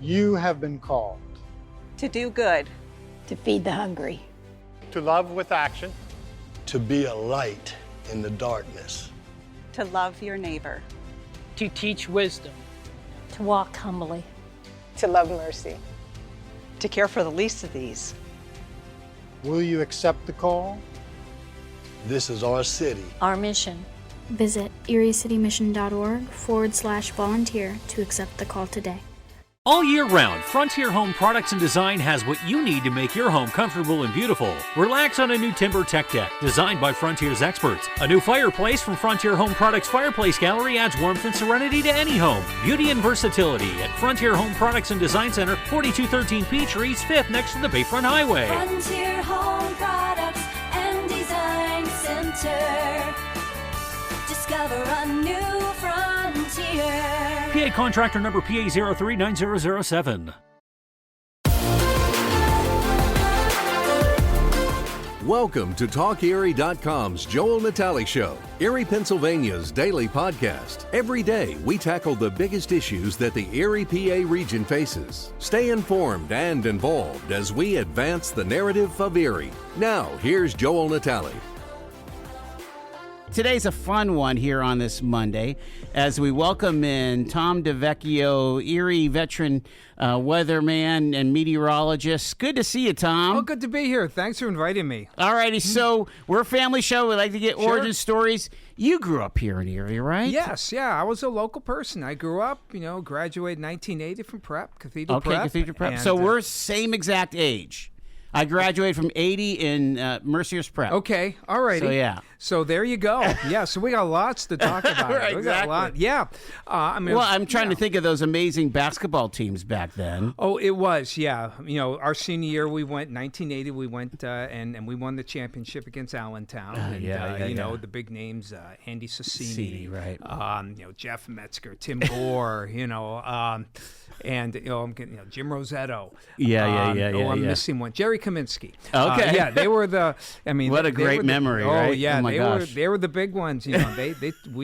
You have been called to do good, to feed the hungry, to love with action, to be a light in the darkness, to love your neighbor, to teach wisdom, to walk humbly, to love mercy, to care for the least of these. Will you accept the call? This is our city. Our mission. Visit eriecitymission.org/volunteer to accept the call today. All year round, Frontier Home Products and Design has what you need to make your home comfortable and beautiful. Relax on a new timber tech deck designed by Frontier's experts. A new fireplace from Frontier Home Products Fireplace Gallery adds warmth and serenity to any home. Beauty and versatility at Frontier Home Products and Design Center, 4213 Peachtree, East 5th, next to the Bayfront Highway. Frontier Home Products and Design Center. Discover a new frontier. PA contractor number PA 039007. Welcome to TalkErie.com's Joel Natale Show, Erie, Pennsylvania's daily podcast. Every day, we tackle the biggest issues that the Erie, PA region faces. Stay informed and involved as we advance the narrative of Erie. Now, here's Joel Natale. Today's a fun one here on this Monday as we welcome in Tom DiVecchio, Erie veteran weatherman and meteorologist. Good to see you, Tom. Oh, good to be here. Thanks for inviting me. All righty, so we're a family show. We like to get origin stories. You grew up here in Erie, right? Yes, yeah. I was a local person. I grew up, graduated in 1980 from Cathedral Prep. Okay, Cathedral Prep. And, so we're same exact age. I graduated from 80 in Mercier's Prep. Okay, all righty. So, yeah. So there you go. Yeah, so we got lots to talk about. Right, we exactly. got a lot. Yeah. I'm trying to think of those amazing basketball teams back then. Oh, it was, yeah. Our senior year, we went, 1980, we went and we won the championship against Allentown. The big names, Andy Sassini. Right. Jeff Metzger, Tim Gore, and Jim Rosetto. I'm missing one. Jerry Kaminsky. Okay. They were the. What a great memory, right? Oh yeah, gosh. they were the big ones. We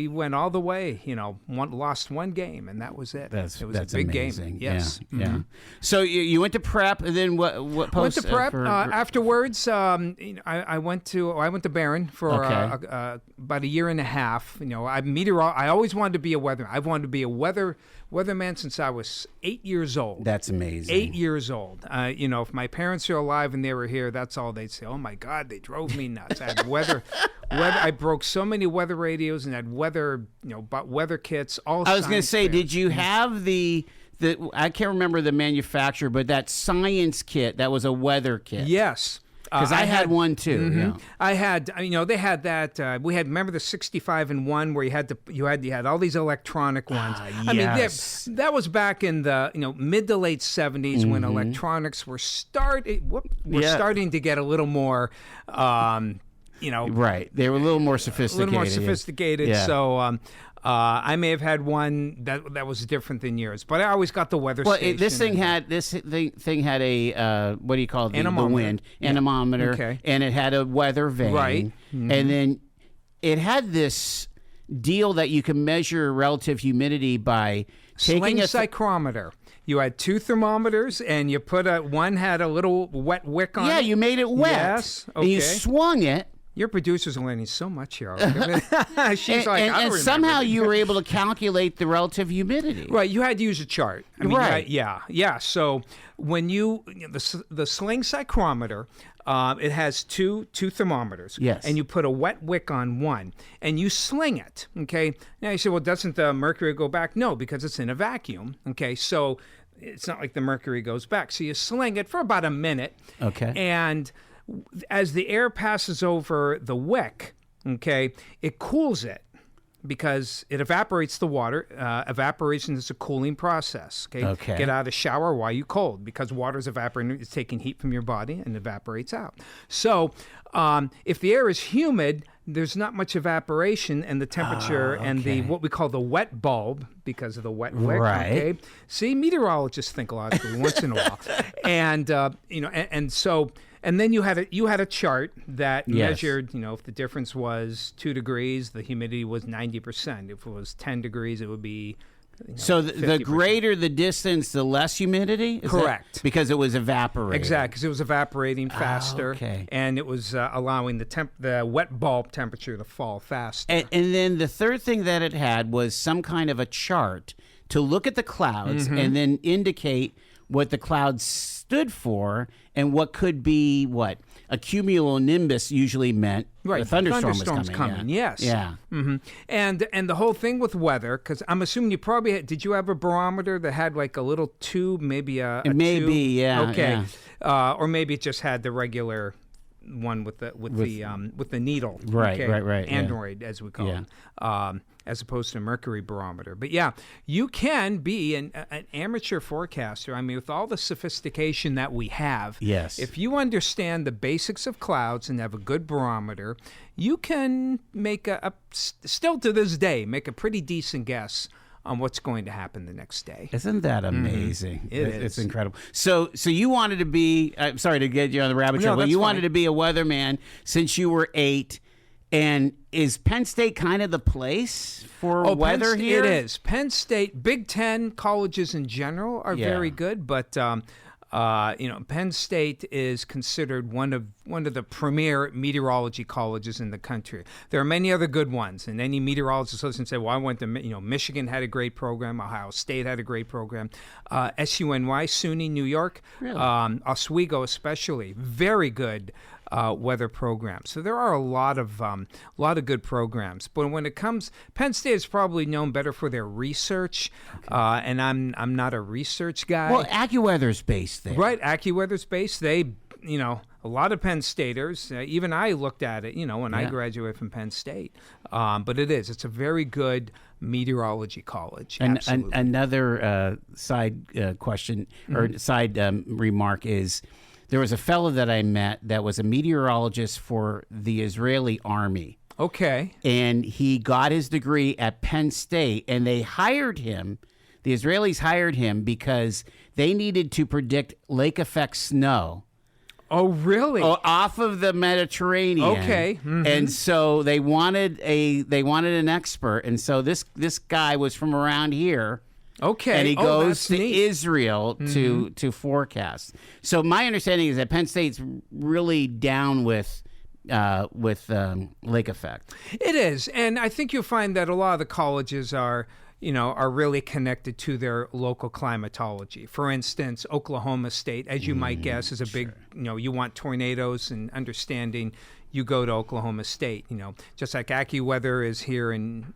went all the way. Lost one game, and that was it. It was a big amazing. game. Yes. Yeah. Mm-hmm. So you went to prep, and then what? Went to prep. Afterwards, I went to Barron for about a year and a half. I always wanted to be a weatherman. I've wanted to be a weatherman since I was 8 years old. That's amazing. 8 years old. If my parents are alive and they were here, that's all they'd say. Oh my God, they drove me nuts. I had weather. I broke so many weather radios and had weather kits. I was going to say, did you have the I can't remember the manufacturer, but that science kit that was a weather kit? Yes. Because I had one too. Mm-hmm. Yeah. I had, they had that. We had, remember the 65-in-1 where you had all these electronic ones. Yes. That was back in the mid to late 70s when electronics were starting to get a little more. Right. They were a little more sophisticated. Yeah. So. I may have had one that was different than yours, but I always got the weather station. This thing had a what do you call it? The wind anemometer, okay. And it had a weather vane, right? Mm-hmm. And then it had this deal that you can measure relative humidity by taking a psychrometer. You had two thermometers, and you put one had a little wet wick on it. Yeah, you made it wet. Yes, okay. And you swung it. Your producer's learning so much here. She's and somehow you were able to calculate the relative humidity. Right, you had to use a chart. Right. Yeah. So when the sling psychrometer, it has two thermometers. Yes. And you put a wet wick on one, and you sling it. Okay. Now you say, well, doesn't the mercury go back? No, because it's in a vacuum. Okay. So it's not like the mercury goes back. So you sling it for about a minute. Okay. And as the air passes over the wick, okay, it cools it because it evaporates the water. Evaporation is a cooling process. Okay. Get out of the shower while you're cold because water's evaporating. It's taking heat from your body and evaporates out. So if the air is humid, there's not much evaporation, and the temperature and the what we call the wet bulb because of the wet wick. Right. Okay. See, meteorologists think logically once in a while, and and then you had a chart that measured, if the difference was 2 degrees, the humidity was 90%. If it was 10 degrees, it would be So the greater the distance, the less humidity? Correct. Because it was evaporating. Exactly, because it was evaporating faster, and it was allowing the wet bulb temperature to fall faster. And then the third thing that it had was some kind of a chart to look at the clouds and then indicate what the clouds stood for and what could be a cumulonimbus usually meant. Right, a thunderstorm was coming. Yeah. Yes. Yeah. And the whole thing with weather, because I'm assuming you probably did you have a barometer that had like a little tube, maybe a maybe, tube? yeah. Okay. Yeah. Or maybe it just had the regular one with the needle. Right, okay? right. Android, as we call it. As opposed to a mercury barometer. But yeah, you can be an amateur forecaster. I mean, with all the sophistication that we have, yes. If you understand the basics of clouds and have a good barometer, you can make still to this day, make a pretty decent guess on what's going to happen the next day. Isn't that amazing? It is. It's incredible. So you wanted to be, I'm sorry to get you on the rabbit trail, but you wanted to be a weatherman since you were 8. And is Penn State kind of the place for weather here? It is. Penn State, Big Ten colleges in general are very good, but Penn State is considered one of the premier meteorology colleges in the country. There are many other good ones, and any meteorologist listening and say, "Well, I went to Michigan had a great program, Ohio State had a great program, SUNY, SUNY, New York, really? Oswego especially, very good." Weather programs. So there are a lot of good programs. But when it comes, Penn State is probably known better for their research, and I'm not a research guy. Well, AccuWeather's based there, right? AccuWeather's based. They, a lot of Penn Staters. Even I looked at it, when I graduated from Penn State. But it's a very good meteorology college. Absolutely. Another side question or side remark is. There was a fellow that I met that was a meteorologist for the Israeli army. Okay. And he got his degree at Penn State, and they hired him. The Israelis hired him because they needed to predict lake effect snow. Oh, really? Off of the Mediterranean. Okay. Mm-hmm. And so they wanted an expert, and so this guy was from around here. Okay. And he goes to Israel to forecast. So my understanding is that Penn State's really down with lake effect. It is, and I think you'll find that a lot of the colleges are really connected to their local climatology. For instance, Oklahoma State, as you might guess, is a big. You want tornadoes and understanding. You go to Oklahoma State. Just like AccuWeather is here in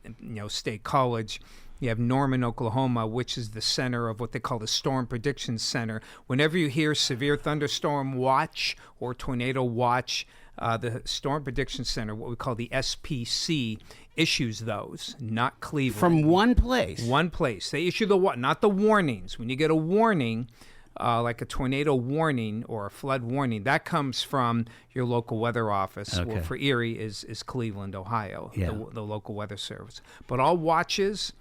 State College. You have Norman, Oklahoma, which is the center of what they call the Storm Prediction Center. Whenever you hear severe thunderstorm watch or tornado watch, the Storm Prediction Center, what we call the SPC, issues those, not Cleveland. From one place? One place. They issue not the warnings. When you get a warning, like a tornado warning or a flood warning, that comes from your local weather office. Okay. Well, for Erie is Cleveland, Ohio, yeah. the local weather service. But all watches...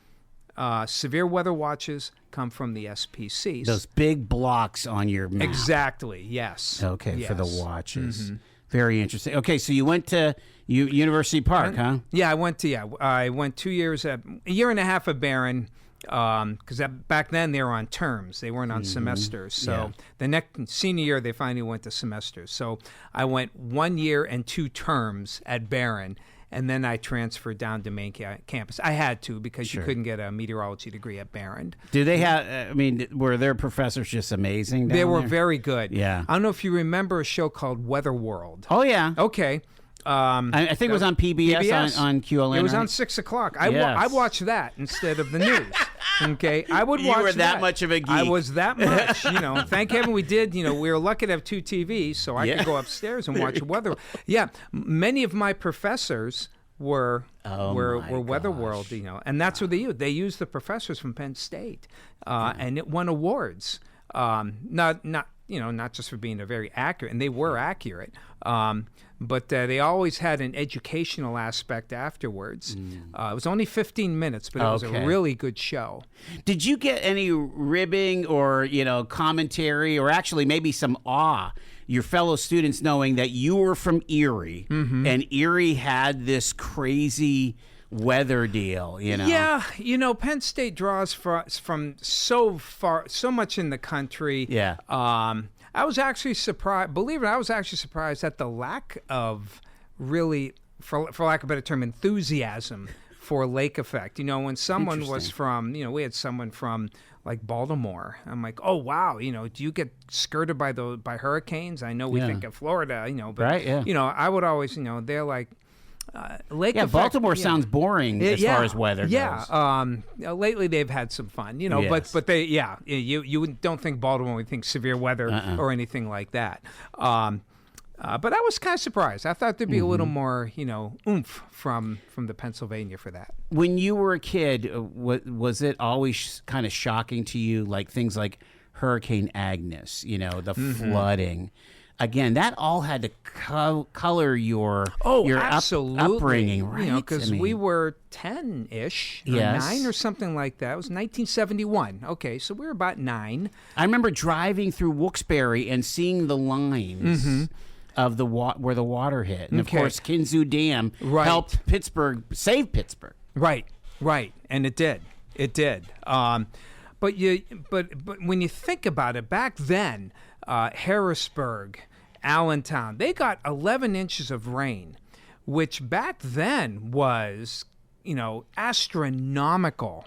severe weather watches come from the SPCs. Those big blocks on your map. Exactly, yes. Okay, yes. for the watches. Mm-hmm. Very interesting. Okay, so you went to University Park, huh? Yeah, I went 2 years, a year and a half at Barron, because back then they were on terms. They weren't on semesters. So the next senior year, they finally went to semesters. So I went 1 year and 2 terms at Barron. And then I transferred down to main campus. I had to because you couldn't get a meteorology degree at Barron. Do they have? Were their professors just amazing? They were very good. Yeah. I don't know if you remember a show called Weather World. Oh yeah. Okay. I think it was on PBS. On QLN. It was right? on 6 o'clock. I watched that instead of the news. Okay, I would watch that. You were that much of a geek. I was that much. Thank heaven we did. We were lucky to have 2 TVs, so I could go upstairs and watch weather. Yeah, many of my professors were Weather World, and that's what they used. They used the professors from Penn State, and it won awards. Not just for being very accurate, and they were accurate. But they always had an educational aspect afterwards. It was only 15 minutes, but it was a really good show. Did you get any ribbing or commentary, or actually maybe some awe? Your fellow students knowing that you were from Erie, and Erie had this crazy weather deal, you know. Yeah, Penn State draws from so much in the country. Yeah. I was actually surprised. Believe it, I was actually surprised at the lack of really, for lack of a better term, enthusiasm for Lake Effect. When someone was from, we had someone from like Baltimore. I'm like, oh wow, do you get skirted by hurricanes? I know we think of Florida, but right, yeah. I would always, they're like. Lake Effect, Baltimore sounds boring as far as weather goes. Yeah, lately they've had some fun, Yes. but they, you don't think Baltimore when you think severe weather or anything like that. But I was kind of surprised. I thought there'd be a little more, oomph from the Pennsylvania for that. When you were a kid, was it always kind of shocking to you, like things like Hurricane Agnes, the flooding? Again, that all had to color your upbringing, right? Because we were 10-ish, or 9 or something like that. It was 1971. Okay, so we were about 9. I remember driving through Wilkes-Barre and seeing the lines of the where the water hit, and of course, Kinzua Dam helped save Pittsburgh. Right, and it did. But when you think about it, back then, Harrisburg, Allentown, they got 11 inches of rain, which back then was, astronomical.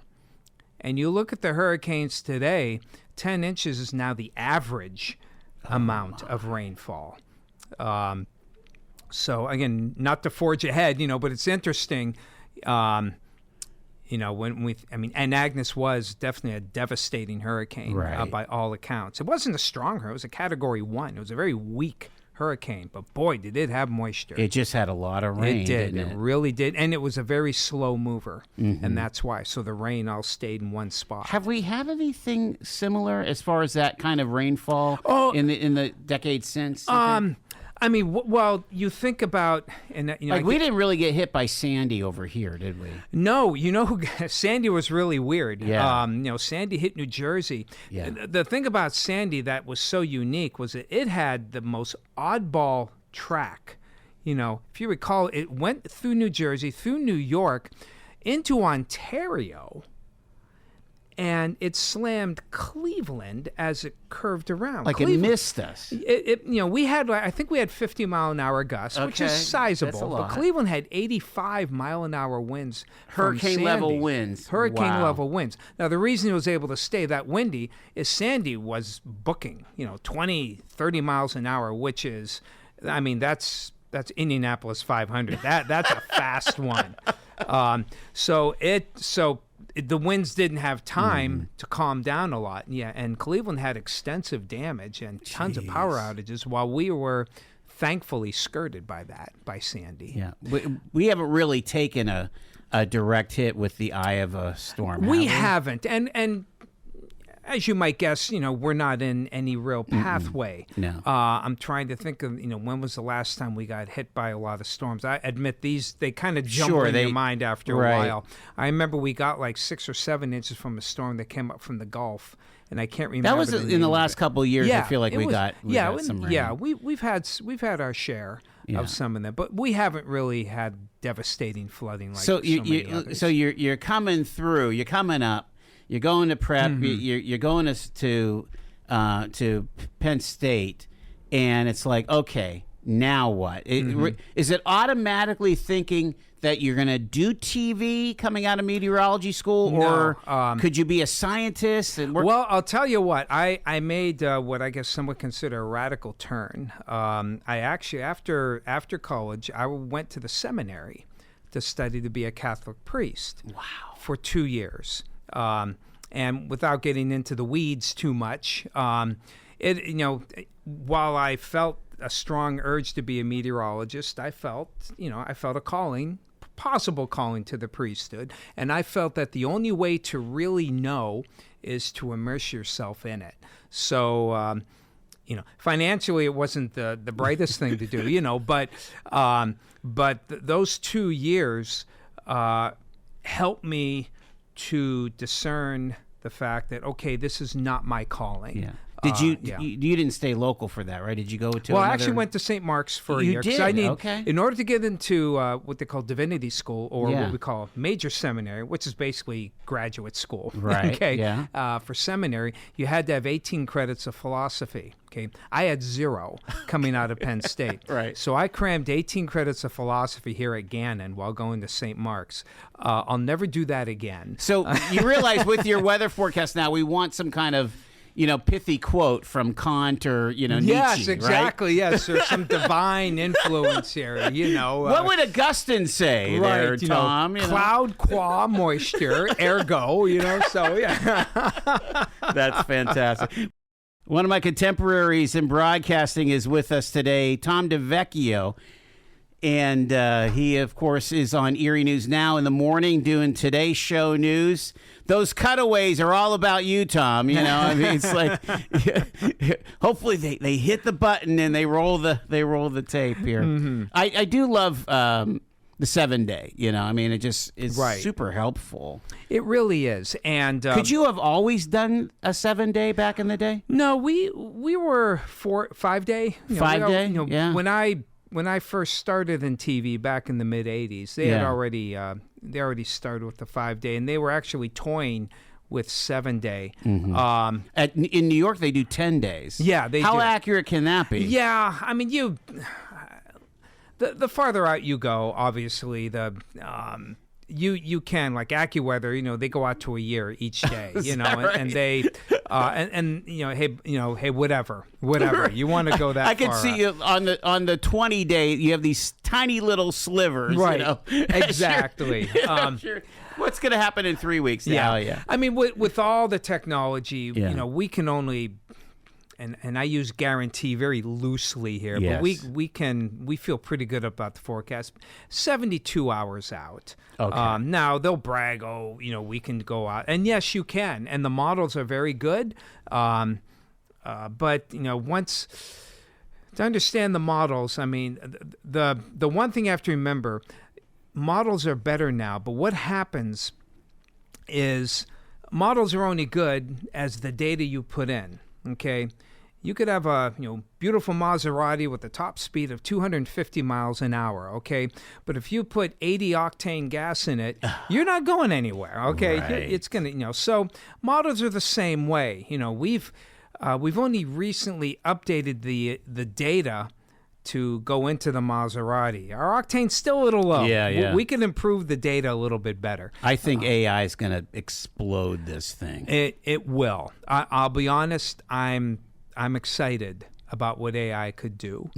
And you look at the hurricanes today, 10 inches is now the average amount of rainfall. So again, not to forge ahead, but it's interesting. And Agnes was definitely a devastating hurricane by all accounts. It wasn't a strong hurricane; it was a Category 1. It was a very weak hurricane, but boy, did it have moisture. It just had a lot of rain. It did. Didn't it really did, and it was a very slow mover, and that's why. So the rain all stayed in one spot. Have we had anything similar as far as that kind of rainfall in the decades since? Well, you think about, we didn't really get hit by Sandy over here, did we? No, Sandy was really weird. Yeah. Sandy hit New Jersey. Yeah. The thing about Sandy that was so unique was that it had the most oddball track. If you recall, it went through New Jersey, through New York, into Ontario, and it slammed Cleveland as it curved around. Like Cleveland, it missed us. We had, I think we had 50-mile-an-hour gusts, which is sizable. That's a lot. But Cleveland had 85-mile-an-hour winds. Hurricane-level winds. Hurricane-level winds. Now, the reason it was able to stay that windy is Sandy was booking, 20, 30 miles an hour, which is, that's Indianapolis 500. That's a fast one. So the winds didn't have time to calm down a lot. Yeah, and Cleveland had extensive damage and tons of power outages while we were thankfully skirted by Sandy. Yeah, we haven't really taken a direct hit with the eye of a storm. We haven't. And as you might guess, we're not in any real pathway. No. I'm trying to think of, when was the last time we got hit by a lot of storms. I admit they kind of jump in your mind after a while. I remember we got like 6 or 7 inches from a storm that came up from the Gulf, and I can't remember. That was in the last couple of years. I feel like we got some rain. Yeah, we've had our share of some of them, but we haven't really had devastating flooding like many others. So you're coming through. You're coming up. You're going to prep. You're going to Penn State, and it's like, okay, now what? Is it automatically thinking that you're going to do TV coming out of meteorology school, or could you be a scientist? Well, I'll tell you what. I made what I guess some would consider a radical turn. I actually, after college, I went to the seminary to study to be a Catholic priest. Wow. For 2 years. And without getting into the weeds too much, while I felt a strong urge to be a meteorologist, I felt a calling, possible calling to the priesthood, and I felt that the only way to really know is to immerse yourself in it. So, financially, it wasn't the brightest thing to do, but those 2 years helped me to discern the fact that, okay, this is not my calling. Did you you didn't stay local for that, right? Did you go to Well, I another... actually went to St. Mark's for a year. You did? Okay. In order to get into what they call divinity school, or Yeah. what we call major seminary, which is basically graduate school. Right, Okay. yeah. For seminary, you had to have 18 credits of philosophy. Okay. I had 0 coming out of Penn State. Right. So I crammed 18 credits of philosophy here at Gannon while going to St. Mark's. I'll never do that again. So you realize with your weather forecast now, we want some kind of pithy quote from Kant or Nietzsche. Yes, exactly. Right? Yes, there's some divine influence here. What would Augustine say there, Tom? Cloud qua moisture, ergo. So yeah. That's fantastic. One of my contemporaries in broadcasting is with us today, Tom DiVecchio. And he, of course, is on Erie News Now in the morning doing Today's Show news. Those cutaways are all about you, Tom. I mean, it's like hopefully they hit the button and they roll the tape here. Mm-hmm. I do love the 7-day. I mean, it just is super helpful. It really is. And could you have always done a 7-day back in the day? No, we were 5-day. 5-day. Yeah. When I first started in TV back in the mid '80s, they had already started with the 5-day, and they were actually toying with 7-day. Mm-hmm. In New York, they do 10 days. Yeah, they How do. accurate can that be? Yeah, I mean, the farther out you go, obviously, you can, like AccuWeather, they go out to a year each day, and they hey, whatever you want to go that I could far see out. you on the 20-day, you have these tiny little slivers, right? Exactly. What's going to happen in 3 weeks? Yeah. I mean, with all the technology, we can only. And I use guarantee very loosely here, but we feel pretty good about the forecast. 72 hours out. Okay. Now they'll brag, we can go out, and yes, you can, and the models are very good. But once to understand the models, I mean, the one thing you have to remember, models are better now. But what happens is models are only good as the data you put in. Okay. You could have a beautiful Maserati with a top speed of 250 miles an hour, okay? But if you put 80 octane gas in it, you're not going anywhere, okay? Right. It's gonna, so models are the same way. We've only recently updated the data to go into the Maserati. Our octane's still a little low. Yeah. We can improve the data a little bit better. I think AI is going to explode this thing. It will. I'll be honest. I'm excited about what AI could do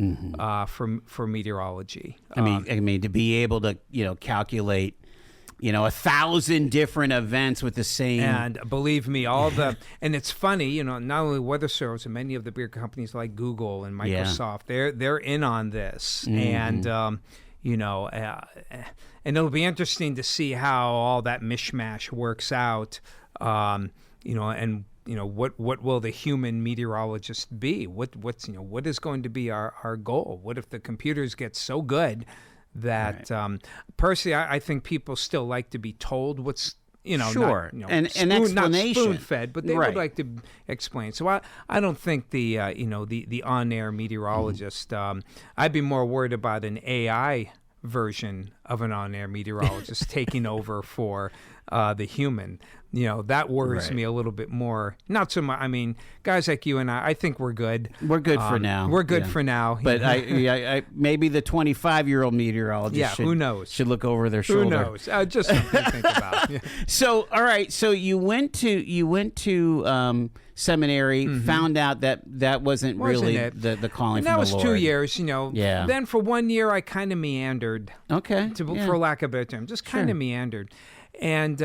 for meteorology. I mean, to be able to calculate 1,000 different events with the same. And believe me, and it's funny, not only weather service and many of the bigger companies like Google and Microsoft, they're in on this, and and it'll be interesting to see how all that mishmash works out, and. What will the human meteorologist be? What is going to be our goal? What if the computers get so good that personally I think people still like to be told what's sure, not, an explanation, not spoon fed, but they would like to explain. So I don't think the on-air meteorologist. I'd be more worried about an AI version of an on-air meteorologist taking over for the human. That worries me a little bit more. Not so much. I mean, guys like you and I think we're good. We're good for now. We're good for now. But I maybe the 25-year-old meteorologist who knows? Should look over their shoulder. Who knows? Just something to think about. Yeah. So, all right. So you went to seminary, found out that wasn't really it. the calling and from that the was Lord. 2 years, Yeah. Then for 1 year, I kind of meandered. Okay. For lack of a better term, just kind of meandered. And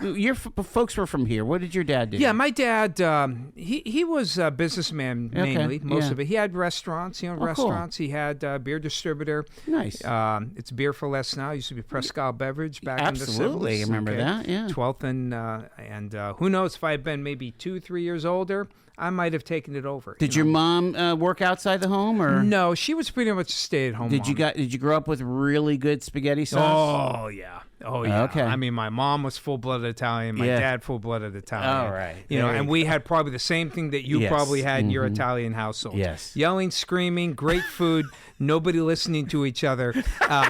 your folks were from here? What did your dad do? Yeah, my dad, he was a businessman mainly, most of it. He had restaurants, restaurants. Cool. He had a beer distributor. Nice. It's Beer for Less now. It used to be Prescal Beverage back in the 70s. Absolutely, I remember that. Yeah. 12th and who knows if I had been maybe 2-3 years older, I might have taken it over. Did your mom work outside the home, or no? She was pretty much a stay-at-home. Did you grow up with really good spaghetti sauce? Oh yeah. Oh, yeah. Okay. I mean, my mom was full-blooded Italian. My dad, full-blooded Italian. All right. You know, and we had probably the same thing that you probably had in your Italian household. Yes. Yelling, screaming, great food, nobody listening to each other.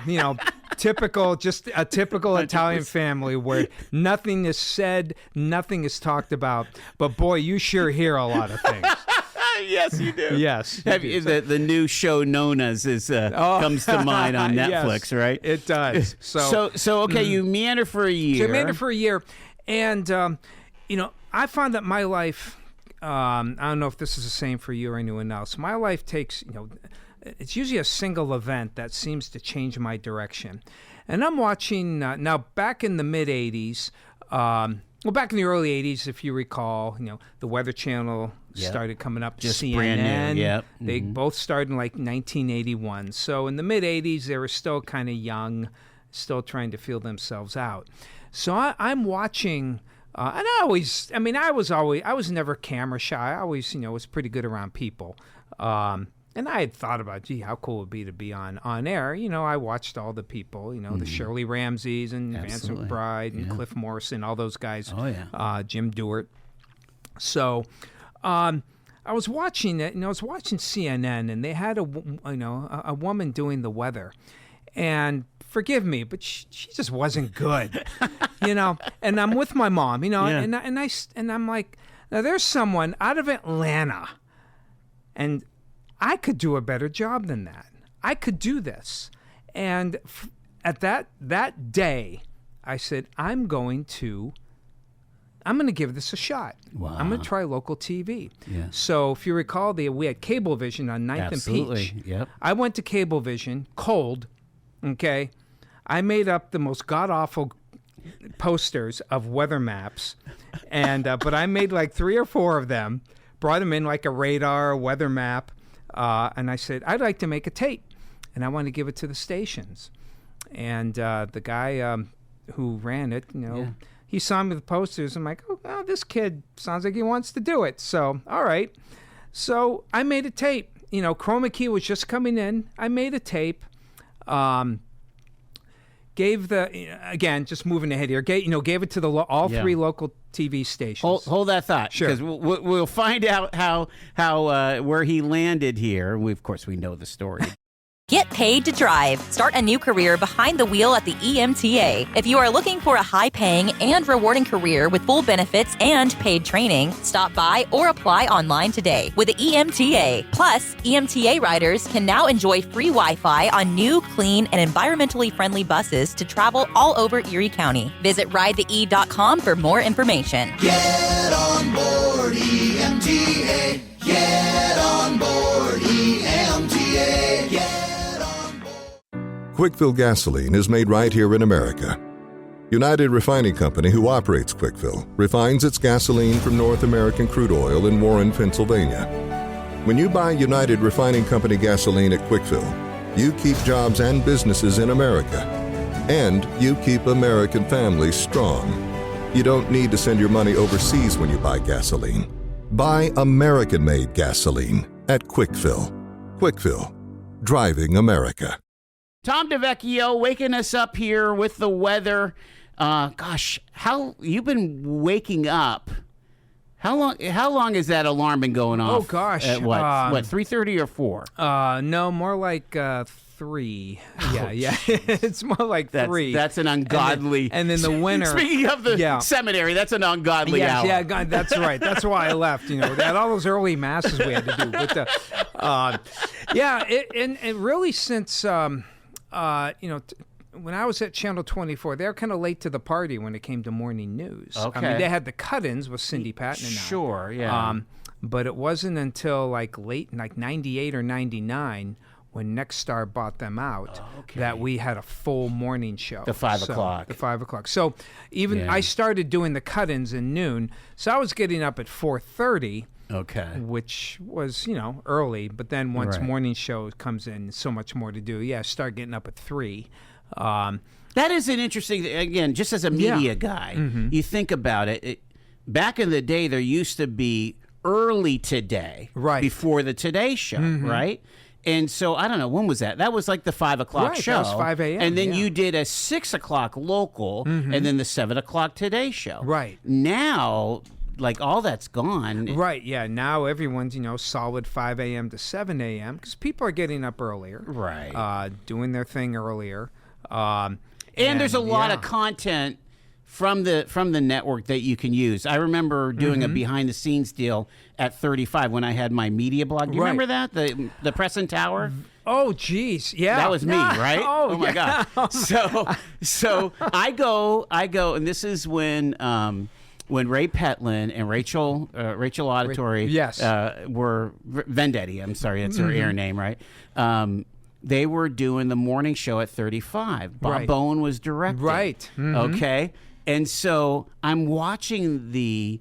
You know, just a typical Italian family where nothing is said, nothing is talked about. But, boy, you sure hear a lot of things. Yes, you do. Yes. The new show Nona's comes to mind on Netflix, yes, right? It does. So okay, you meander for a year. So I meander for a year, and you know, I found that my life. I don't know if this is the same for you or anyone else. My life takes, you know, it's usually a single event that seems to change my direction. And I'm watching now. Back in the mid '80s. Well, back in the early 80s, if you recall, you know, the Weather Channel started coming up. Just CNN, brand new, yep. They both started in like 1981. So in the mid-80s, they were still kind of young, still trying to feel themselves out. So I'm watching, and I was never camera shy. I always, you know, was pretty good around people. And I had thought about, gee, how cool it would be to be on air. You know, I watched all the people, you know, the Shirley Ramseys and Vance McBride and Cliff Morrison, all those guys. Oh, yeah. Jim Dewart. So I was watching it, and I was watching CNN, and they had a woman doing the weather. And forgive me, but she just wasn't good, you know. And I'm with my mom, you know, and I'm like, now there's someone out of Atlanta, and I could do a better job than that. I could do this. And at that day, I said, I'm going to give this a shot. Wow. I'm going to try local TV. Yeah. So if you recall, we had Cablevision on 9th Absolutely. and Peach. Yep. I went to Cablevision, cold, okay? I made up the most god-awful posters of weather maps, and but I made like 3 or 4 of them, brought them in like a radar, a weather map, and I said, I'd like to make a tape, and I want to give it to the stations. And the guy who ran it, you know, he saw me with the posters. I'm like, oh, this kid sounds like he wants to do it. So, all right. So I made a tape. You know, Chroma Key was just coming in. I made a tape. Just moving ahead here. Gave it to all 3 local TV stations. Hold that thought, sure. Because we'll find out how where he landed here. Of course, we know the story. Get paid to drive. Start a new career behind the wheel at the EMTA. If you are looking for a high-paying and rewarding career with full benefits and paid training, stop by or apply online today with the EMTA. Plus, EMTA riders can now enjoy free Wi-Fi on new, clean, and environmentally friendly buses to travel all over Erie County. Visit ridethee.com for more information. Get on board EMTA. Get on board EMTA. Quickfill gasoline is made right here in America. United Refining Company, who operates Quickfill, refines its gasoline from North American crude oil in Warren, Pennsylvania. When you buy United Refining Company gasoline at Quickfill, you keep jobs and businesses in America, and you keep American families strong. You don't need to send your money overseas when you buy gasoline. Buy American-made gasoline at Quickfill. Quickfill, driving America. Tom DiVecchio waking us up here with the weather. Gosh, how you've been waking up? How long has that alarm been going off? Oh gosh, at what 3:30 or 4? No, more like 3. Yeah. It's more like 3. That's an ungodly. And then the winter. Speaking of the seminary, that's an ungodly hour. Yeah, God, that's right. That's why I left. You know, we had all those early masses we had to do. But and really since when I was at Channel 24, they were kind of late to the party when it came to morning news. Okay. I mean, they had the cut-ins with Cindy Patton and Sure, yeah. But it wasn't until like late, like 98 or 99, when Nexstar bought them out, that we had a full morning show. The 5 o'clock. The 5 o'clock. So I started doing the cut-ins in noon. So I was getting up at 4:30. Okay. Which was, early, but then once morning show comes in, so much more to do. Yeah, start getting up at 3. That is an interesting, again, just as a media guy, you think about it. Back in the day, there used to be early Today, before the Today Show, right? And so I don't know, when was that? That was like the 5 o'clock Right, show. that was 5 a.m., And then yeah. you did a 6 o'clock local, and then the 7 o'clock Today show. Right. Now, like all that's gone. Right, yeah. Now everyone's, solid 5 a.m. to 7 a.m. because people are getting up earlier. Right. Doing their thing earlier. And there's a lot yeah. of content from the network that you can use. I remember doing a behind the scenes deal at 35 when I had my media blog. Do you remember that? The Press and Tower? Oh, geez, yeah. That was me, right? Oh, my yeah. God. So I go, and this is when Ray Petlin and Rachel Auditory yes. were Vendetti. I'm sorry, that's her air name, right? They were doing the morning show at 35. Bob Right. Bowen was directing. Right. Okay. And so I'm watching the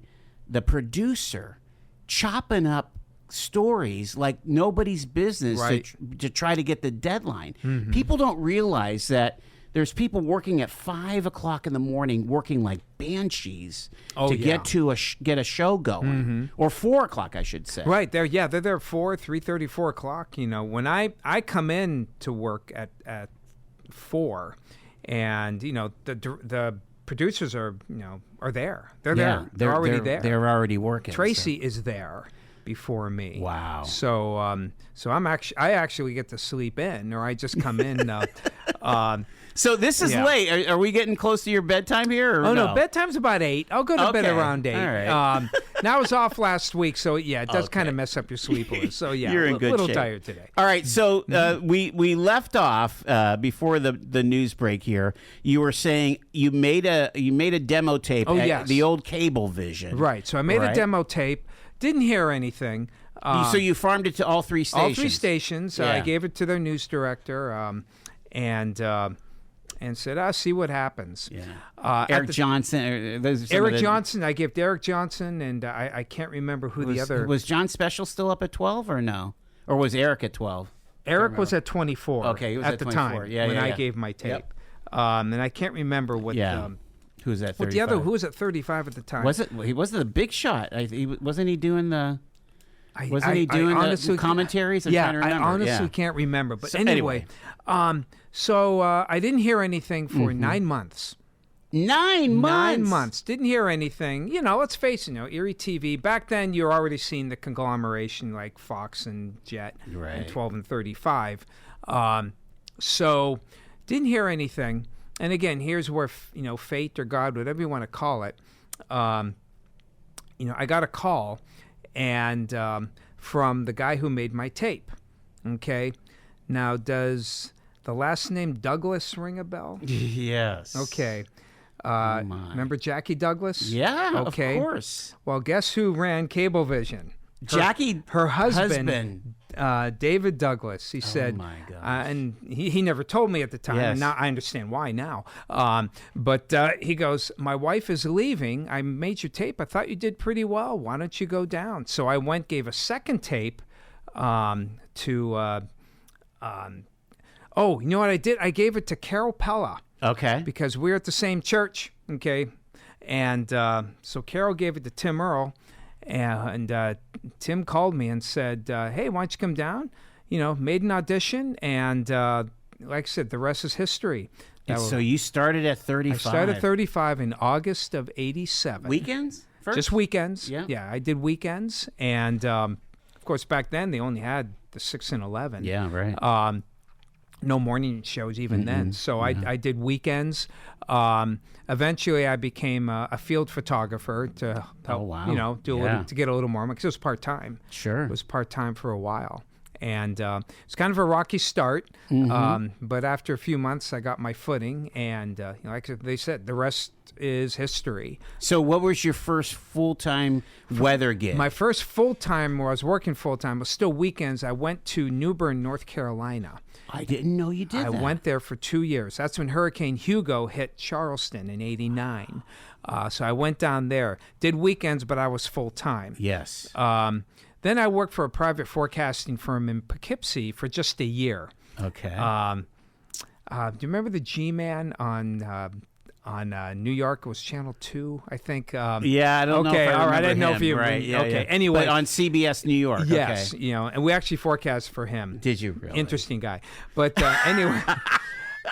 producer chopping up stories like nobody's business Right. to try to get the deadline. People don't realize that there's people working at 5 o'clock in the morning, working like banshees to get to get a show going, or 4 o'clock, I should say. Right, they're there 3:30, 4 o'clock. When I come in to work at 4, and the producers are there. They're there. They're already there. They're already working. Tracy is there before me. Wow. So I actually get to sleep in, or I just come in. So this is late. Are we getting close to your bedtime here? Or no, bedtime's about 8. I'll go to bed around 8. All right. Now I was off last week, so it does kind of mess up your sleep a little. So you're in good little shape. Tired today. All right, so we left off before the news break here. You were saying you made a demo tape. Oh, at yes. the old Cablevision. Right. So I made a demo tape. Didn't hear anything. So you farmed it to all 3 stations. All 3 stations. I gave it to their news director, and said, "I'll see what happens." Yeah. Eric Johnson. Eric Johnson. I gave Derek Johnson, and I can't remember who the other was. John Special still up at 12 or no? Or was Eric at 12? Eric was at 24. Okay, he was at the 24. time when I gave my tape. Yep. And I can't remember what. Who was at 35? What the other? Who was at 35 at the time? He wasn't the big shot. Wasn't he doing the? Wasn't he I doing honestly, the commentaries? I honestly can't remember. But anyway, so I didn't hear anything for 9 months. 9 months? 9 months. Didn't hear anything. Let's face it, Erie TV. Back then, you're already seeing the conglomeration like Fox and Jet and 12 and 35. So didn't hear anything. And again, here's where, fate or God, whatever you want to call it, I got a call and from the guy who made my tape. Okay. Now, does the last name Douglas ring a bell? Yes. Okay. Remember Jackie Douglas? Yeah, okay. Of course. Well, guess who ran Cablevision? Her husband. David Douglas. He said, my gosh. And he never told me at the time. Yes. And now I understand why now. But he goes, my wife is leaving. I made your tape. I thought you did pretty well. Why don't you go down? So I gave a second tape to. Oh, you know what I did? I gave it to Carol Pella. Okay. Because we're at the same church. Okay. And so Carol gave it to Tim Earl. And Tim called me and said, hey, why don't you come down? Made an audition. And like I said, the rest is history. So you started at 35. I started at 35 in August of 87. Weekends? First? Just weekends. Yeah. Yeah, I did weekends. And, of course, back then they only had the 6 and 11. Yeah, right. No morning shows even then. So I did weekends. Eventually, I became a field photographer to help, do a little, to get a little more because it was part time. Sure, it was part time for a while, and it's kind of a rocky start. But after a few months, I got my footing, and like they said, the rest is history. So, what was your first full-time weather gig? My first full-time, where I was working full-time, was still weekends. I went to New Bern, North Carolina. I didn't know you did that. I went there for 2 years. That's when Hurricane Hugo hit Charleston in '89. So I went down there. Did weekends, but I was full-time. Yes. Then I worked for a private forecasting firm in Poughkeepsie for just a year. Okay. Do you remember the G-Man on New York. It was Channel 2, I think. Yeah, I don't know. Okay, if I all right. I didn't know him. if you. Right, yeah, okay. yeah. Anyway, but on CBS New York. yes, Okay. and we actually forecast for him. Did you really? Interesting guy. But anyway.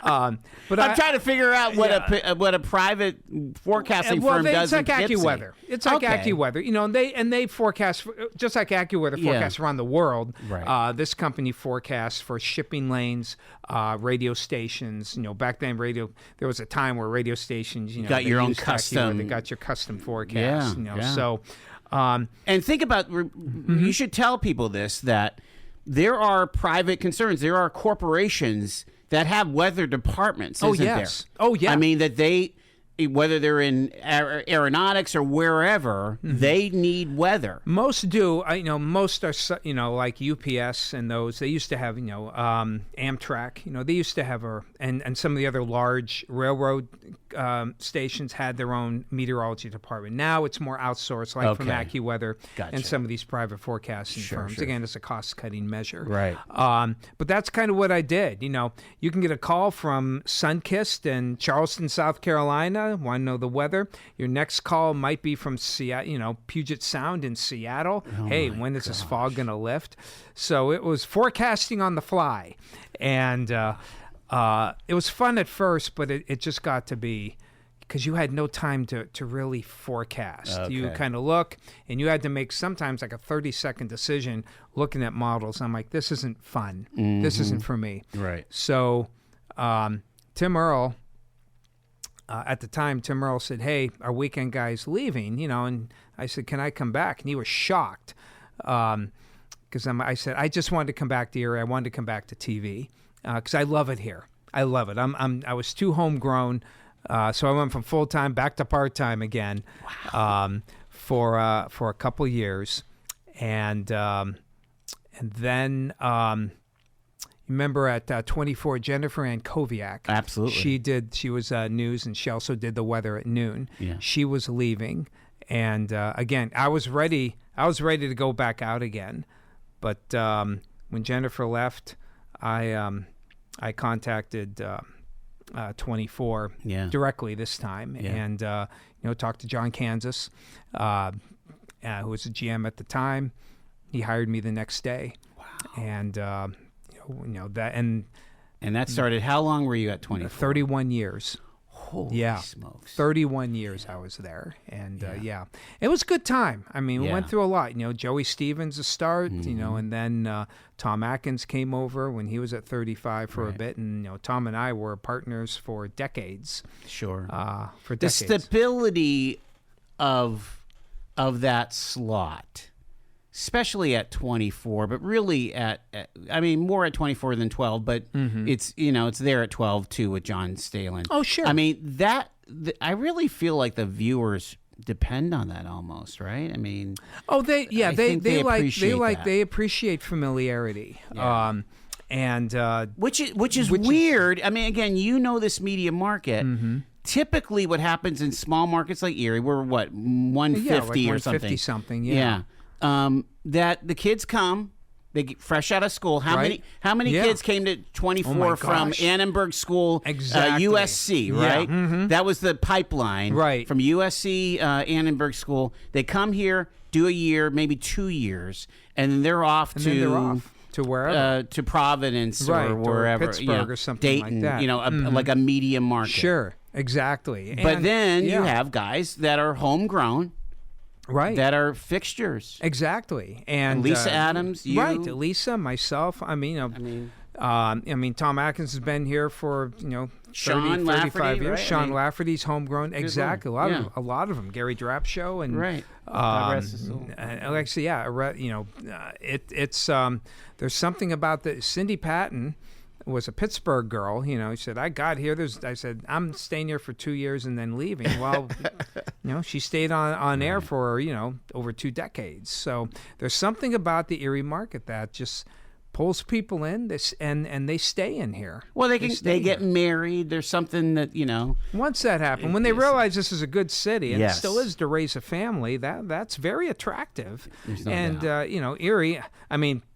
But I'm trying to figure out what a private forecasting firm does. It's like AccuWeather. It's like AccuWeather. And they forecast just like AccuWeather forecasts around the world. Right. This company forecasts for shipping lanes, radio stations. Back then there was a time where radio stations, got your own custom. They got your custom forecast. So. And think about, you should tell people this, that there are private concerns. There are corporations that have weather departments, isn't there? Oh, yeah. I mean, that they, whether they're in aeronautics or wherever, they need weather. Most do. Most are, like UPS and those. They used to have, Amtrak. They used to have and some of the other large railroad stations had their own meteorology department. Now it's more outsourced, like from AccuWeather and some of these private forecasting firms. Sure. Again, it's a cost-cutting measure. Right. But that's kind of what I did. You can get a call from Sunkist in Charleston, South Carolina. Want to know the weather? Your next call might be from Seattle, Puget Sound in Seattle. Hey, when is this fog going to lift? So it was forecasting on the fly, and it was fun at first, but it just got to be, because you had no time to really forecast. Okay. You kind of look, and you had to make sometimes like a 30-second decision looking at models. I'm like, this isn't fun. This isn't for me. Right. So Tim Earl, at the time, Tim Earl said, hey, our weekend guy's leaving, and I said, can I come back? And he was shocked, because I said, I just wanted to come back to Erie. I wanted to come back to TV. Because I love it here. I love it. I was too homegrown, so I went from full time back to part time again. Wow. For a couple of years, and then remember at 24, Jennifer Ann Koviak. Absolutely. She was news, and she also did the weather at noon. Yeah. She was leaving, and again, I was ready to go back out again, but when Jennifer left, I contacted 24 directly this time, and talked to John Kansas, who was the GM at the time. He hired me the next day. Wow. And that and that started. How long were you at 24? 31 years. Holy smokes. 31 years I was there. And it was a good time. I mean, we went through a lot. Joey Stevens to start, and then Tom Atkins came over when he was at 35 for a bit. And, Tom and I were partners for decades. Sure. For decades. The stability of that slot, especially at 24, but really more at 24 than 12, but it's there at 12 too with John Stalin. Oh, sure. I mean, I really feel like the viewers depend on that almost, right? I mean, they appreciate familiarity. Yeah. Which is weird. I mean, again, this media market. Typically, what happens in small markets like Erie, we're 150 or something. 150 something. Yeah. That the kids come, they get fresh out of school. How many kids came to 24 from Annenberg School, USC, right? Yeah. Mm-hmm. That was the pipeline, right? From USC, Annenberg School. They come here, do a year, maybe 2 years, and then they're off to wherever, to Providence or wherever, or Pittsburgh or something Dayton, like that. like a media market. Sure, exactly. But then you have guys that are homegrown. Right. That are fixtures. Exactly. And Lisa Adams, you. Right. Lisa, myself. Tom Atkins has been here for, 30, 35 years. Right? Sean Lafferty's homegrown. Exactly. A lot of them. Gary Drapshow and right. Alexia, it's there's something about Cindy Patton was a Pittsburgh girl. He said, I got here. I said, I'm staying here for 2 years and then leaving. Well, she stayed on air for, over 2 decades. So there's something about the Erie market that just pulls people in and they stay in here. Well, they get married. There's something that, Once that happened, when they realize this is a good city and it still is to raise a family, that's very attractive. There's no doubt. Erie,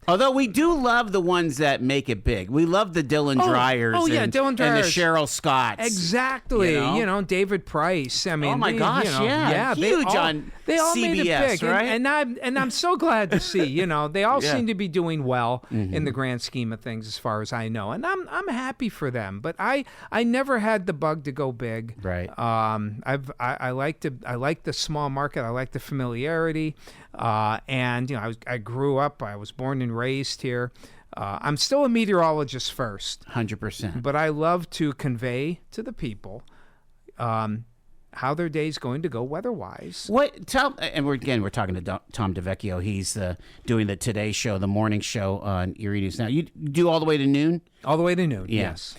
Although we do love the ones that make it big. We love the Dylan Dryers. Oh, yeah, and, Dylan and the Dryers. Cheryl Scotts. Exactly. You know? David Price. I mean, Oh my gosh, yeah. Huge on they all CBS, made it big, right? And I'm so glad to see. They all Yeah. seem to be doing well in the grand scheme of things, as far as I know, and I'm happy for them. But I never had the bug to go big. Right. I like the small market. I like the familiarity. And I grew up. I was born and raised here. I'm still a meteorologist first. 100%. But I love to convey to the people how their day's going to go weather-wise. And we're talking to Tom DiVecchio. He's doing the Today Show, the morning show on Erie News Now. You do all the way to noon? All the way to noon, Yeah. yes.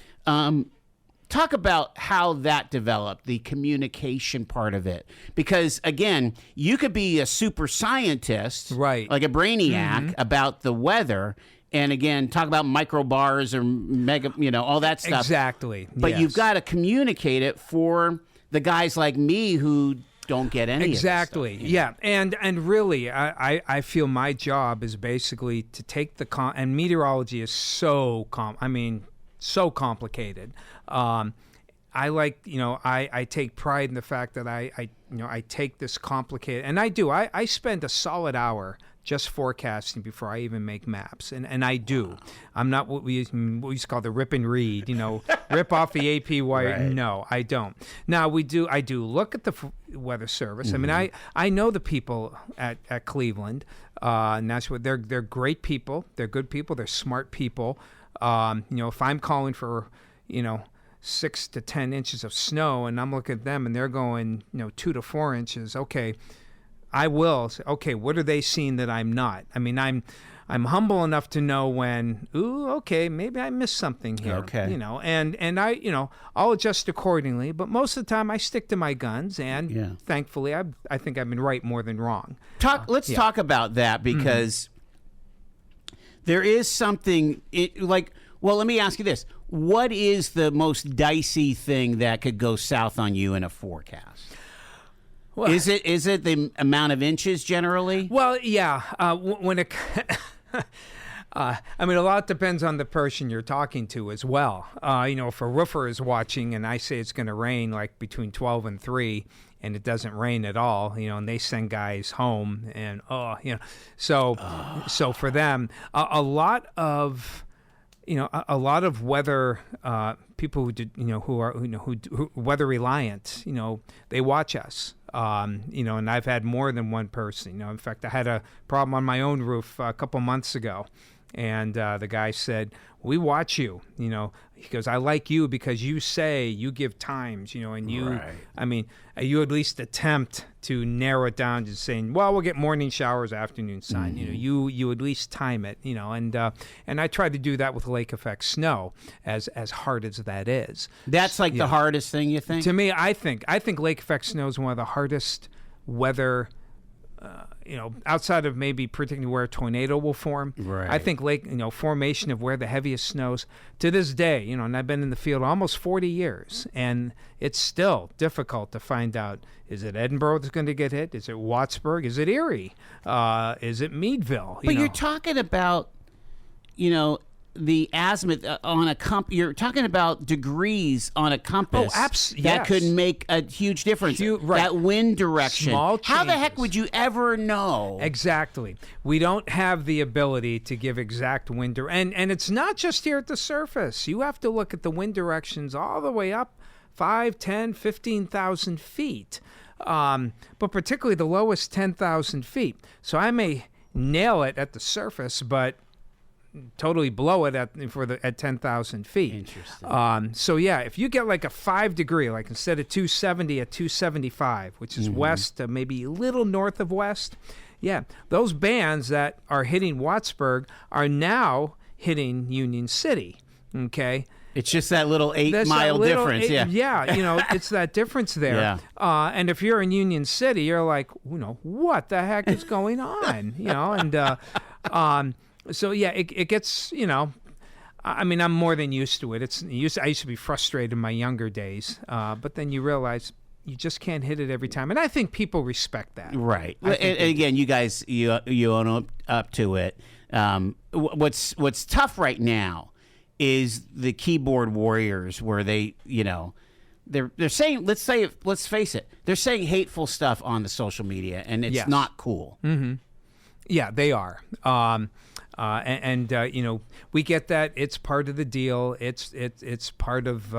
Talk about how that developed, the communication part of it. Because, again, you could be a super scientist, right, like a brainiac about the weather, and, again, talk about microbars or mega, all that stuff. Exactly. But you've got to communicate it for the guys like me who don't get any exactly of this stuff, yeah. And really I feel my job is basically to take and meteorology is so complicated. I like, I take pride in the fact that I take this complicated, and I spend a solid hour just forecasting before I even make maps, and I do. Wow. I'm not what we used to call the rip and read, rip off the AP wire. Right. No, I don't. Now I do look at the Weather Service. I mean, I know the people at Cleveland, and that's what they're great people. They're good people. They're smart people. If I'm calling for, 6 to 10 inches of snow, and I'm looking at them and they're going, 2 to 4 inches. Okay, I will say, okay, what are they seeing that I'm not? I mean, I'm humble enough to know when, okay, maybe I missed something here. Okay. And I, I'll adjust accordingly. But most of the time, I stick to my guns, and thankfully, I think I've been right more than wrong. Let's talk about that, because there is something well, let me ask you this. What is the most dicey thing that could go south on you in a forecast? Well, is it the amount of inches generally? Well, yeah. When it, a lot depends on the person you're talking to as well. If a roofer is watching and I say it's going to rain like between 12 and 3, and it doesn't rain at all, and they send guys home, and so for them, a lot of weather people who are weather reliant, they watch us. And I've had more than one person. In fact, I had a problem on my own roof a couple months ago, and the guy said, "We watch you." He goes, "I like you because you give times, and you." Right. You at least attempt to narrow it down to saying, "Well, we'll get morning showers, afternoon sun." You at least time it, and I try to do that with lake effect snow, as hard as that is. That's like the hardest thing, you think? To me, I think lake effect snow is one of the hardest weather. Outside of maybe particularly where a tornado will form. Right. I think formation of where the heaviest snows to this day, and I've been in the field almost 40 years, and it's still difficult to find out, is it Edinburgh that's going to get hit? Is it Wattsburg? Is it Erie? Is it Meadville? But you're talking about, the azimuth on a you're talking about degrees on a compass that could make a huge difference. That wind direction. Small changes. How the heck would you ever know? Exactly. We don't have the ability to give exact wind and it's not just here at the surface. You have to look at the wind directions all the way up 5, 10, 15,000 feet. But particularly the lowest 10,000 feet. So I may nail it at the surface, but totally blow it at 10,000 feet. Interesting. So yeah, if you get like a 5 degree, like instead of 270 at 275, which is west, maybe a little north of west, those bands that are hitting Wattsburg are now hitting Union City. Okay. It's just that little 8-mile difference. It's that difference there. Yeah. And if you're in Union City, you're like, what the heck is going on? So yeah, it gets, I'm more than used to it. I used to be frustrated in my younger days, but then you realize you just can't hit it every time, and I think people respect that. Right. And again, you guys, you own up to it. What's tough right now is the keyboard warriors, where they, they're saying, let's face it, they're saying hateful stuff on the social media, and it's not cool. Mm-hmm. Yeah, they are. We get that. It's part of the deal. It's part of,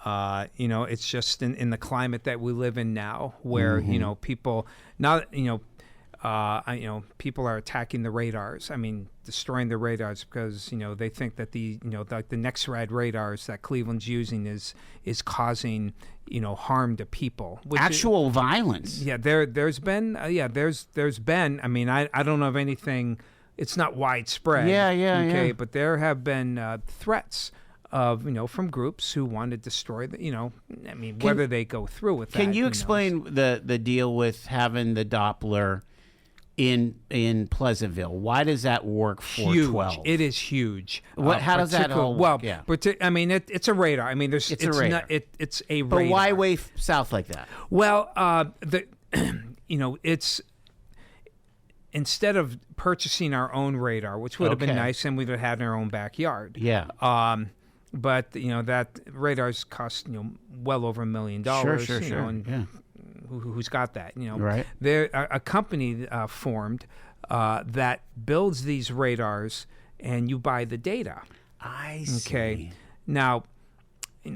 it's just in the climate that we live in now, where, people people are attacking the radars. I mean, destroying the radars because, they think that the NexRad radars that Cleveland's using is causing, harm to people. Actual violence. Yeah, there's been. I mean, I don't know of anything. It's not widespread. Yeah. But there have been threats of, from groups who want to destroy whether they go through with that. Can you explain the deal with having the Doppler in Pleasantville? Why does that work for 12? It is huge. How does that all work? It's a radar. I mean, it's a radar. It's a radar. But why way south like that? Well, it's instead of purchasing our own radar, which would have been nice, and we'd have had in our own backyard. Yeah. But that radars cost well over $1 million. Sure. And who's got that? Right. There a company formed that builds these radars, and you buy the data. I see. Okay. Now,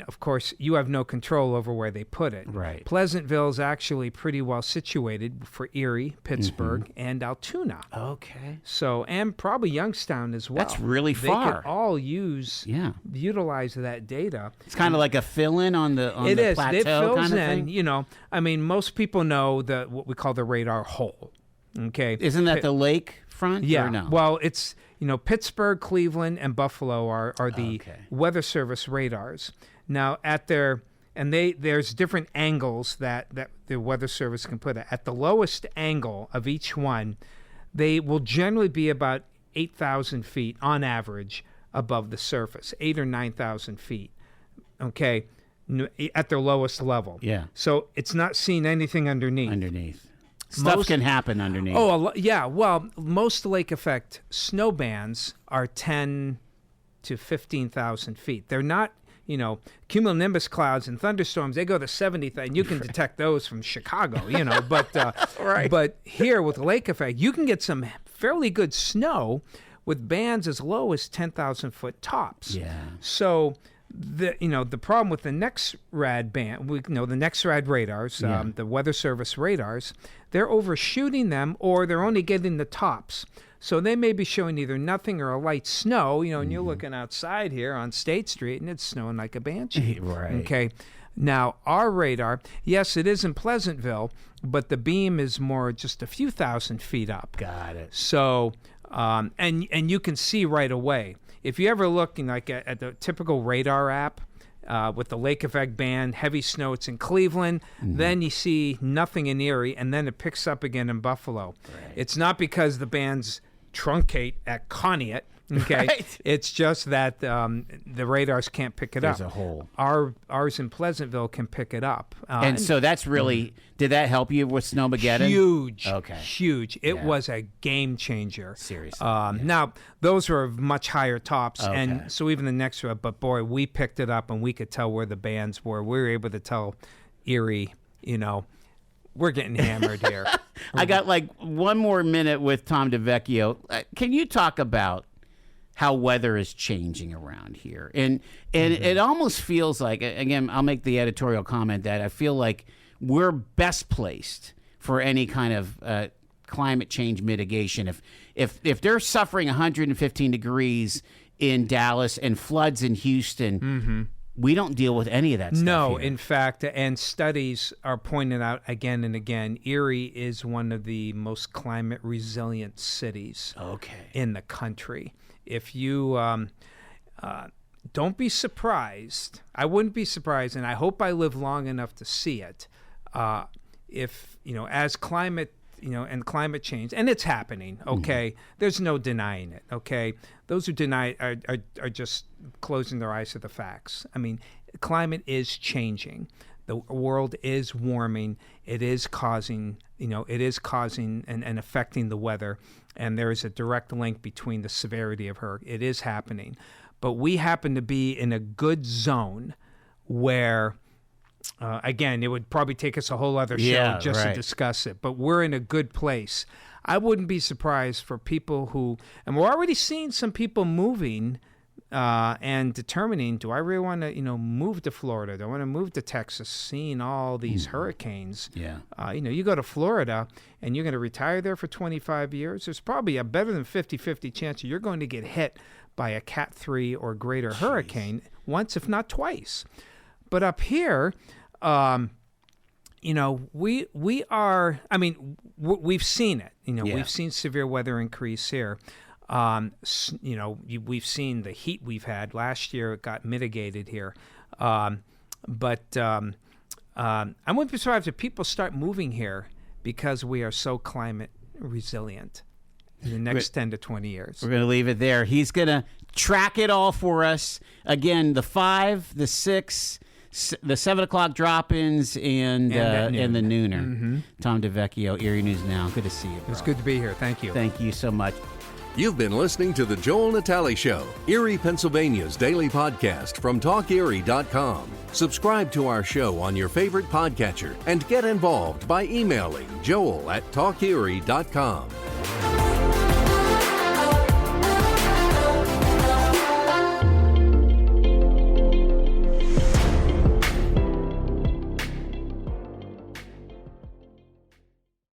of course, you have no control over where they put it. Right. Pleasantville is actually pretty well situated for Erie, Pittsburgh, and Altoona. Okay. So, and probably Youngstown as well. That's really far. They could all utilize that data. It's kind of like a fill-in on the plateau. It fills kind of in. thing? I mean, most people know what we call the radar hole. Okay. Isn't that the lake front? Yeah. Or no? Well, it's Pittsburgh, Cleveland, and Buffalo are the Weather Service radars. Now, there's different angles that the Weather Service can put at the lowest angle of each one. They will generally be about 8,000 feet on average above the surface, 8,000 or 9,000 feet. Okay, at their lowest level. Yeah. So it's not seeing anything underneath. Stuff can happen underneath. Oh, yeah. Well, most lake effect snow bands are 10 to 15,000 feet. They're not. Cumulonimbus clouds and thunderstorms, they go to 70,000. You can detect those from Chicago, but right. But here with the lake effect, you can get some fairly good snow with bands as low as 10,000 foot tops. Yeah. So the problem with the NexRad band, the NexRad radars, the Weather Service radars, they're overshooting them, or they're only getting the tops. So they may be showing either nothing or a light snow, and you're looking outside here on State Street, and it's snowing like a banshee. Right. Okay. Now, our radar, yes, it is in Pleasantville, but the beam is more just a few thousand feet up. Got it. So, and you can see right away. If you ever look at the typical radar app, with the lake effect band, heavy snow, it's in Cleveland. Then you see nothing in Erie, and then it picks up again in Buffalo. Right. It's not because the bands truncate at Conneaut. Okay, right. It's just that the radars can't pick it up. There's a hole. Ours in Pleasantville can pick it up. And so that's really, did that help you with Snowmageddon? Huge. Okay. Huge. It was a game changer. Seriously. Now, those were much higher tops. Okay. And so even the next one, but boy, we picked it up and we could tell where the bands were. We were able to tell Erie, we're getting hammered here. I got one more minute with Tom DiVecchio. Can you talk about how weather is changing around here? And it almost feels like, again, I'll make the editorial comment that I feel like we're best placed for any kind of climate change mitigation. If they're suffering 115 degrees in Dallas and floods in Houston, we don't deal with any of that stuff. No, here. In fact, and studies are pointing out again and again, Erie is one of the most climate resilient cities in the country. If you don't be surprised, I wouldn't be surprised, and I hope I live long enough to see it, if, as climate, and climate change, and it's happening, okay? There's no denying it, okay? Those who deny it are just closing their eyes to the facts. I mean, climate is changing. The world is warming. It is causing, and affecting the weather. And there is a direct link between the severity of her. It is happening. But we happen to be in a good zone where, again, it would probably take us a whole other show to discuss it. But we're in a good place. I wouldn't be surprised for people who, and we're already seeing some people moving and determining, do I really want to, move to Florida? Do I want to move to Texas, seeing all these hurricanes? Yeah. You go to Florida and you're going to retire there for 25 years. There's probably a better than 50-50 chance you're going to get hit by a Cat 3 or greater hurricane once, if not twice. But up here, we are, we've seen it. We've seen severe weather increase here. We've seen the heat we've had. Last year it got mitigated here. But I wouldn't be surprised if people start moving here because we are so climate resilient in the next 10 to 20 years. We're going to leave it there. He's going to track it all for us. Again, the 5, the 6, the 7 o'clock drop-ins, and the nooner. Mm-hmm. Tom DiVecchio, Erie News Now. Good to see you, bro. It's good to be here. Thank you. Thank you so much. You've been listening to The Joel Natale Show, Erie, Pennsylvania's daily podcast from TalkErie.com. Subscribe to our show on your favorite podcatcher and get involved by emailing joel@TalkErie.com.